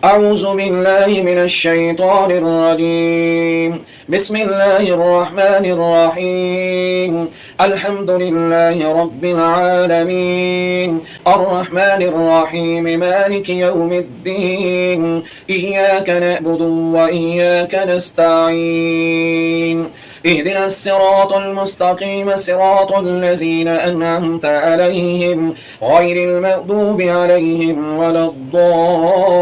أعوذ بالله من الشيطان الرجيم. بسم الله الرحمن الرحيم. الحمد لله رب العالمين، الرحمن الرحيم، مالك يوم الدين. إياك نعبد وإياك نستعين. اهدنا الصراط المستقيم، صراط الذين أنعمت عليهم غير المغضوب عليهم ولا الضالين.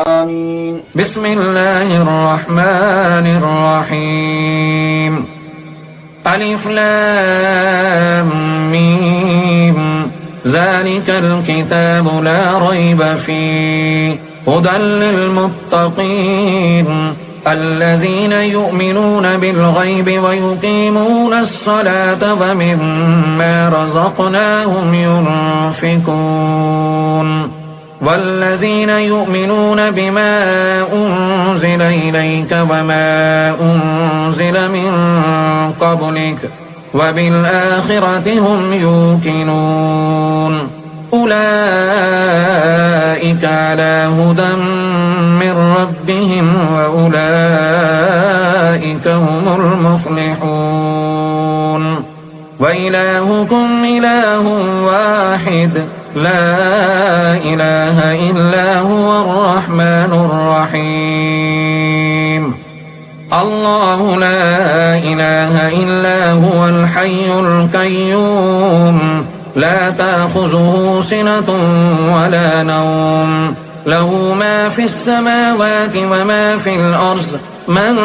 آمين. بسم الله الرحمن الرحيم. ألف لام ميم. ذلك الكتاب لا ريب فيه هدى للمتقين الذين يؤمنون بالغيب ويقيمون الصلاة ومما رزقناهم ينفقون والذين يؤمنون بما أنزل إليك وما أنزل من قبلك وبالآخرة هم يوقنون أولئك على هدى من ربهم وأولئك هم المفلحون وإلهكم إله واحد لا إله إلا هو الرحمن الرحيم الله لا إله إلا هو الحي القيوم لا تأخذه سنة ولا نوم له ما في السماوات وما في الأرض من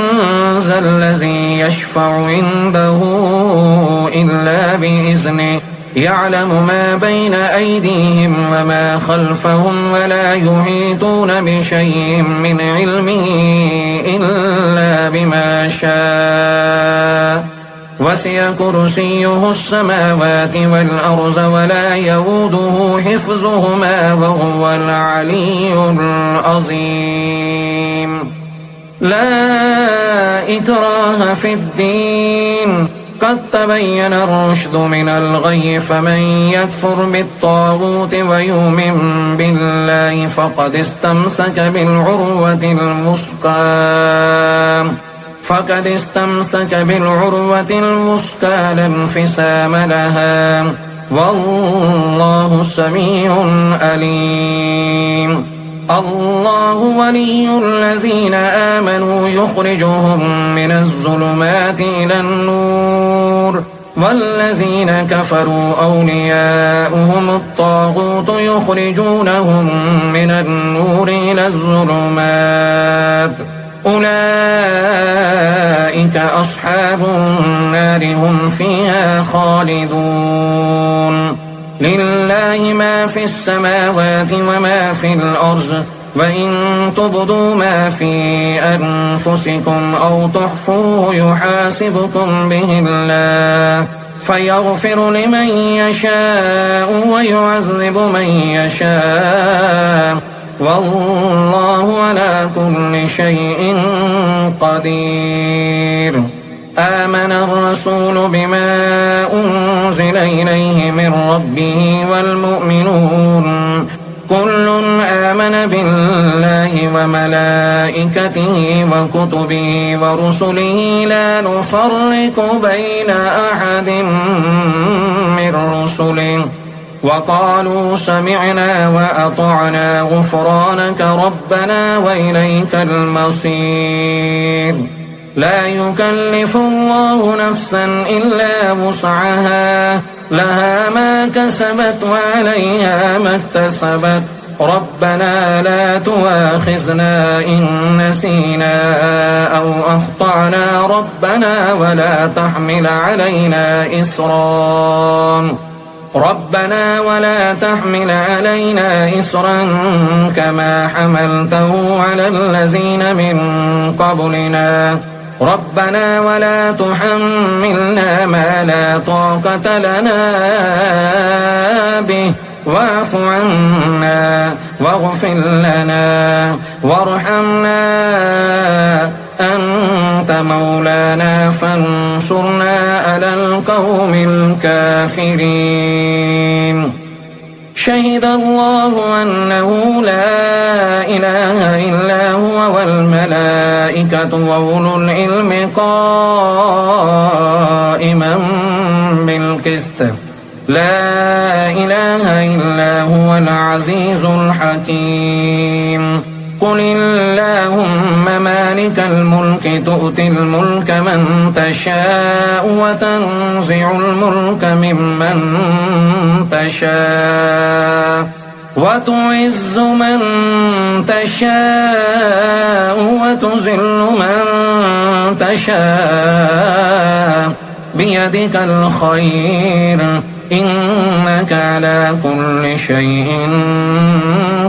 ذا الذي يشفع عنده إلا بإذنه يعلم ما بين أيديهم وما خلفهم ولا يحيطون بشيء من علمه إلا بما شاء وسع كرسيه السماوات والأرض ولا يؤوده حفظهما وهو العلي العظيم لا إكراه في الدين قد تبين الرشد من الغي فمن يكفر بالطاغوت ويؤمن بالله فقد استمسك بالعروة الوثقى لا انفصام لها والله سميع عليم الله ولي الذين آمنوا يخرجهم من الظلمات إلى النور والذين كفروا أولياؤهم الطاغوت يخرجونهم من النور إلى الظلمات أولئك أصحاب النار هم فيها خالدون لله ما في السماوات وما في الأرض وإن تبدوا ما في أنفسكم أو تخفوه يحاسبكم به الله فيغفر لمن يشاء ويعذب من يشاء والله على كل شيء قدير آمن الرسول بما أنزل إليه من ربه والمؤمنون كل آمن بالله وملائكته وكتبه ورسله لا نفرق بين أحد من رسله وقالوا سمعنا وأطعنا غفرانك ربنا وإليك المصير لا يكلف الله نفسا إلا وسعها لها ما كسبت وعليها ما اكتسبت ربنا لا تؤاخذنا إن نسينا أو أخطأنا ربنا ولا تحمل علينا إصرا كما حملته على الذين من قبلنا ربنا ولا تحملنا ما لا طاقة لنا به واعف عنا واغفر لنا وارحمنا أنت مولانا فانصرنا على القوم الكافرين شهد الله أنه لا إله إلا هو والملائكة وأولو العلم قائما بالقسط لا إله إلا هو العزيز الحكيم قل اللهم مالك الملك تؤتي الملك من تشاء وتنزع الملك ممن تشاء وتعز من تشاء وتذل من تشاء بيدك الخير إنك على كل شيء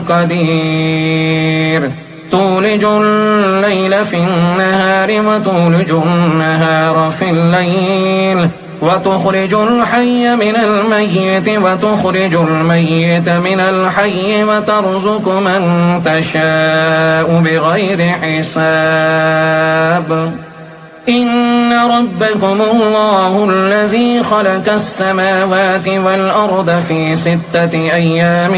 قدير تولج الليل في النهار وتولج النهار في الليل وتخرج الحي من الميت وتخرج الميت من الحي وترزق من تشاء بغير حساب إن ربكم الله الذي خلق السماوات والأرض في 6 أيام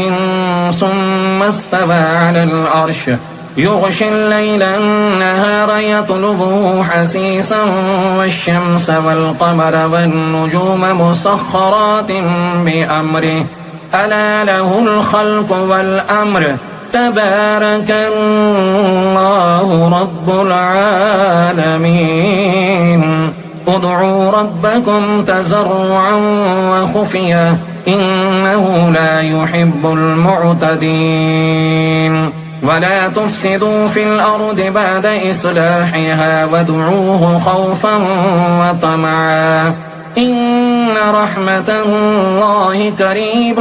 ثم استوى على العرش يغشي الليل النهار يطلبه حسيسا والشمس والقمر والنجوم مسخرات بأمره ألا له الخلق والأمر تبارك الله رب العالمين ادعوا ربكم تضرعا وخفيا إنه لا يحب المعتدين ولا تفسدوا في الأرض بعد إصلاحها وادعوه خوفا وطمعا إن رحمة الله قريب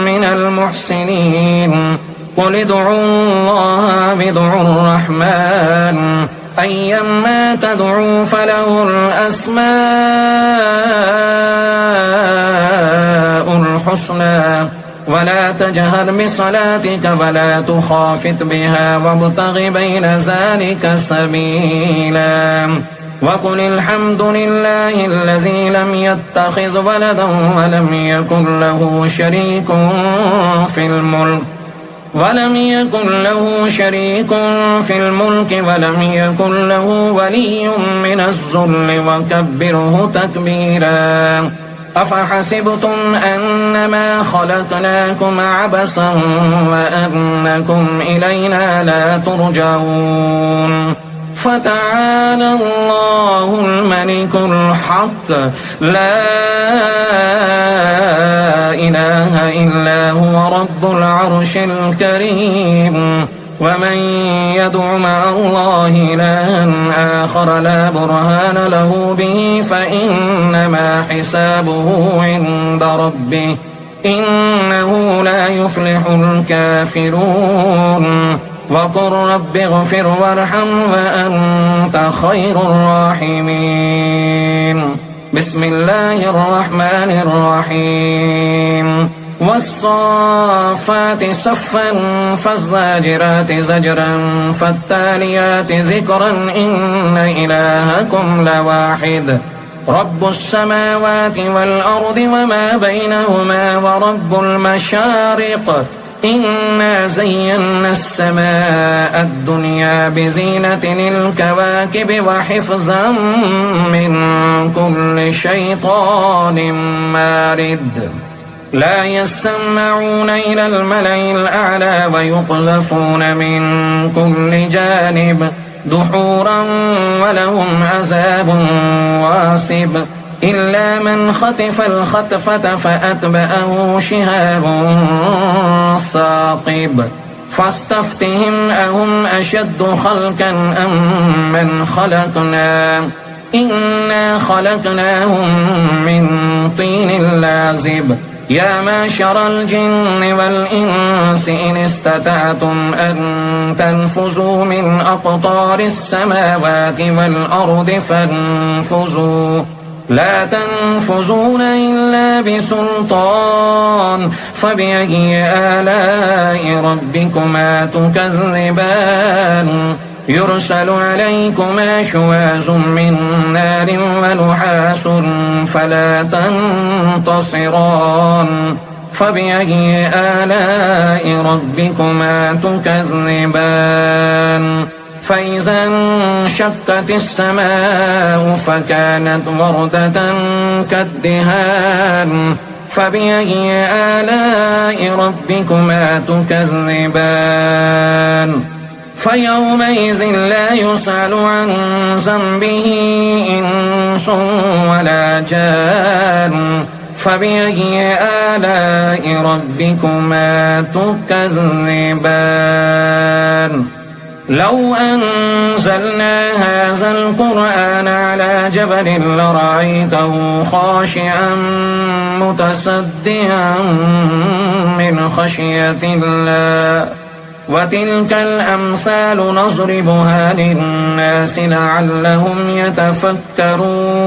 من المحسنين قل ادعوا الله وادعوا الرحمن أيما تدعوا فله الأسماء الحسنى ولا تجهر بصلاتك ولا تخافت بها وابتغ بين ذلك سبيلا وقل الحمد لله الذي لم يتخذ ولدا ولم يكن له شريك في الملك ولم ولم يكن له ولي من الذل وكبره تكبيرا أفحسبتم أنما خلقناكم عبثا وأنكم إلينا لا ترجعون فتعالى الله الملك الحق لا إله إلا هو رب العرش الكريم ومن يدع مع الله إلها آخر لا برهان له به فإنما حسابه عند ربه إنه لا يفلح الكافرون وقل رب اغفر وارحم وأنت خير الراحمين بسم الله الرحمن الرحيم والصافات صفا فالزاجرات زجرا فالتاليات ذكرا إن إلهكم لواحد رب السماوات والأرض وما بينهما ورب المشارق إنا زينا السماء الدنيا بزينة الكواكب وحفظا من كل شيطان مارد لا يسمعون إلى الملأ الأعلى ويقذفون من كل جانب دحورا ولهم عذاب واصب إلا من خطف الخطفة فأتبعه شهاب ثاقب فاستفتهم أهم أشد خلقا أم من خلقنا إنا خلقناهم من طين لازب يا معشر الجن والإنس إن استطعتم أن تنفذوا من أقطار السماوات والأرض فانفذوا لا تنفذون إلا بسلطان فبأي آلاء ربكما تكذبان يرسل عليكما شواظ من نار ونحاس فلا تنتصران فبأي آلاء ربكما تكذبان فإذا انشقت السماء فكانت وردة كالدهان فبأي آلاء ربكما تكذبان فيومئذ لا يسأل عن ذنبه إنس ولا جان فبأي آلاء ربكما تكذبان لو أنزلنا هذا القرآن على جبل لرأيته خاشعا متصدعا من خشية الله وتلك الأمثال نضربها للناس لعلهم يتفكرون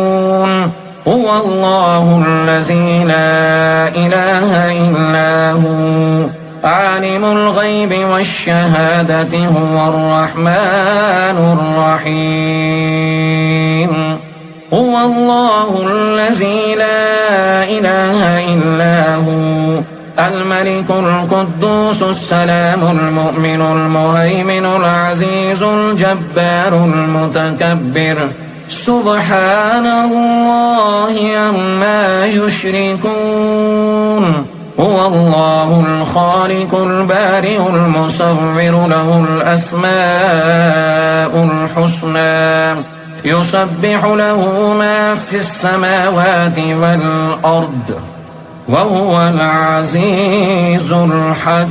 هو الله الذي لا إله إلا هو عالم الغيب والشهادة هو الرحمن الرحيم هو الله الذي لا إله إلا هو الملك القدوس السلام المؤمن المهيمن العزيز الجبار المتكبر سبحان الله عما يشركون هو الله الخالق البارئ المصور له الأسماء الحسنى يسبح له ما في السماوات والأرض وهو العزيز الحكيم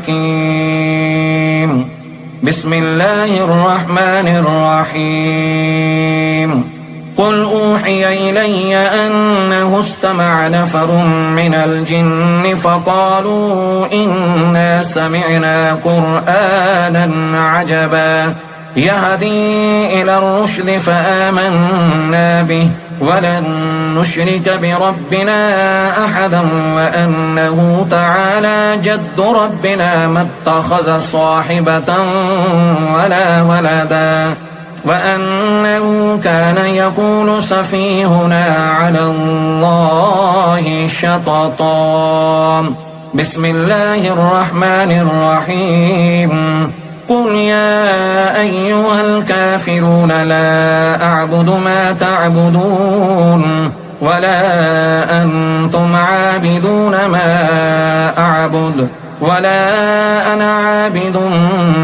بسم الله الرحمن الرحيم قل أوحي إلي أنه استمع نفر من الجن فقالوا إنا سمعنا قرآنا عجبا يهدي إلى الرشد فآمنا به ولن نشرك بربنا أحدا وأنه تعالى جد ربنا ما اتخذ صاحبة ولا ولدا وأنه كان يقول سفيهنا على الله شططا بسم الله الرحمن الرحيم قل يا أيها الكافرون لا أعبد ما تعبدون ولا أنتم عابدون ما أعبد ولا أنا عابد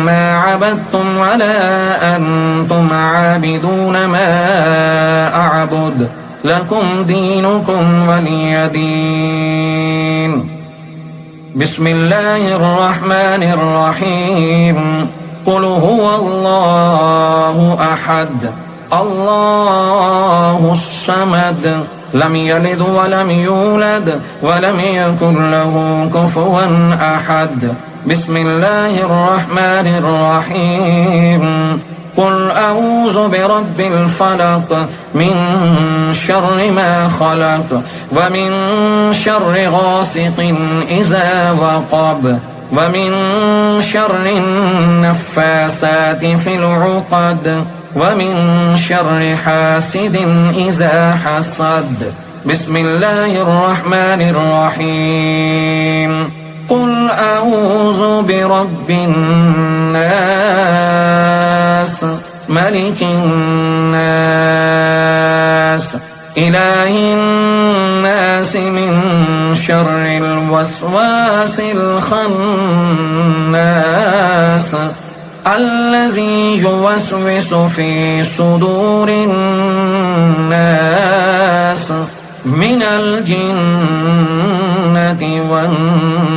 ما عبدتم ولا أنتم عابدون ما أعبد لكم دينكم ولي دين بسم الله الرحمن الرحيم قل هو الله أحد الله الصمد لم يلد ولم يولد ولم يكن له كفوا أحد بسم الله الرحمن الرحيم قل أعوذ برب الفلق من شر ما خلق ومن شر غاسق إذا وقب ومن شر النفاثات في العقد ومن شر حاسد إذا حسد بسم الله الرحمن الرحيم قل أعوذ برب الناس ملك الناس إله الناس من شر الوسواس الخناس الذي يوسوس في صدور الناس من الجنة والناس